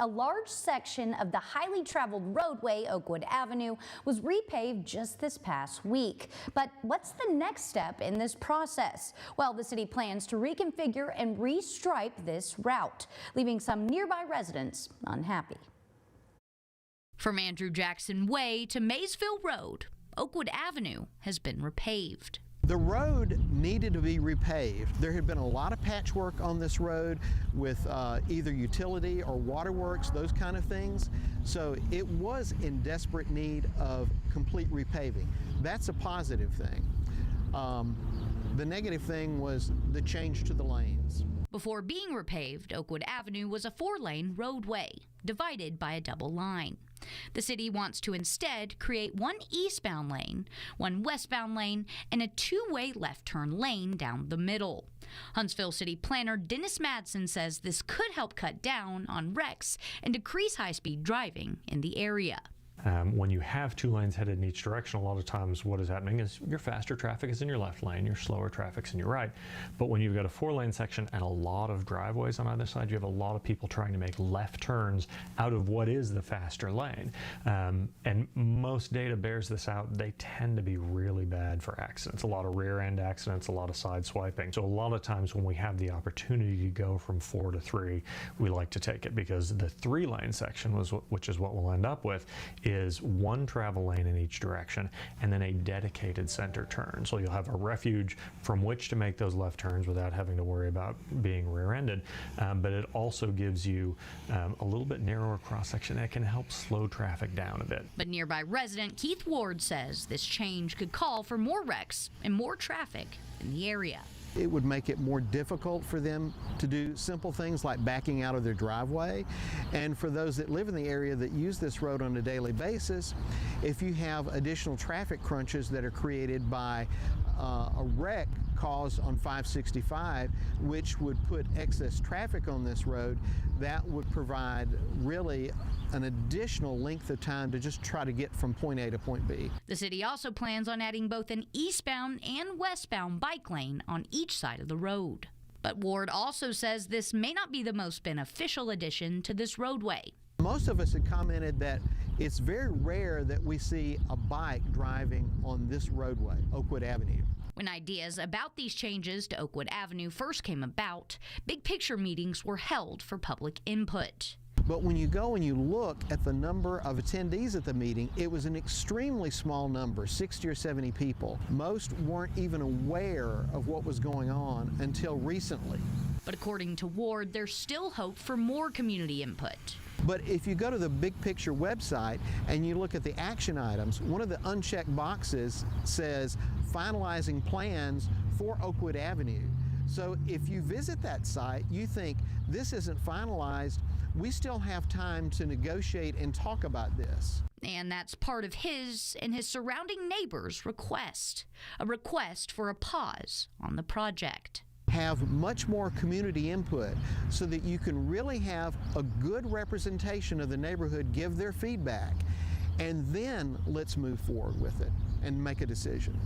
A large section of the highly traveled roadway, Oakwood Avenue, was repaved just this past week. But what's the next step in this process? Well, the city plans to reconfigure and restripe this route, leaving some nearby residents unhappy. From Andrew Jackson Way to Maysville Road, Oakwood Avenue has been repaved. The road needed to be repaved. There had been a lot of patchwork on this road with either utility or waterworks, those kind of things. So it was in desperate need of complete repaving. That's a positive thing. The negative thing was the change to the lanes. Before being repaved, Oakwood Avenue was a 4-lane roadway, divided by a double line. The city wants to instead create one eastbound lane, one westbound lane, and a 2-way left turn lane down the middle. Huntsville City Planner Dennis Madsen says this could help cut down on wrecks and decrease high-speed driving in the area. When you have 2 lanes headed in each direction, a lot of times what is happening is your faster traffic is in your left lane, your slower traffic's in your right. But when you've got a 4-lane section and a lot of driveways on either side, you have a lot of people trying to make left turns out of what is the faster lane. And most data bears this out. They tend to be really bad for accidents. A lot of rear end accidents, a lot of side swiping. So a lot of times when we have the opportunity to go from 4 to 3, we like to take it, because the 3-lane section, which is what we'll end up with, is one travel lane in each direction and then a dedicated center turn. So you'll have a refuge from which to make those left turns without having to worry about being rear-ended. But it also gives you a little bit narrower cross-section that can help slow traffic down a bit. But nearby resident Keith Ward says this change could call for more wrecks and more traffic in the area. It would make it more difficult for them to do simple things like backing out of their driveway. And for those that live in the area that use this road on a daily basis, if you have additional traffic crunches that are created by a wreck caused on 565, which would put excess traffic on this road, that would provide really an additional length of time to just try to get from point A to point B. The city also plans on adding both an eastbound and westbound bike lane on each side of the road. But Ward also says this may not be the most beneficial addition to this roadway. Most of us had commented that it's very rare that we see a bike driving on this roadway, Oakwood Avenue. When ideas about these changes to Oakwood Avenue first came about, big picture meetings were held for public input. But when you go and you look at the number of attendees at the meeting, it was an extremely small number, 60 or 70 people. Most weren't even aware of what was going on until recently. But according to Ward, there's still hope for more community input. But if you go to the Big Picture website and you look at the action items, one of the unchecked boxes says finalizing plans for Oakwood Avenue. So if you visit that site, you think this isn't finalized, we still have time to negotiate and talk about this. And that's part of his and his surrounding neighbors' request, a request for a pause on the project. Have much more community input so that you can really have a good representation of the neighborhood, give their feedback, and then let's move forward with it and make a decision.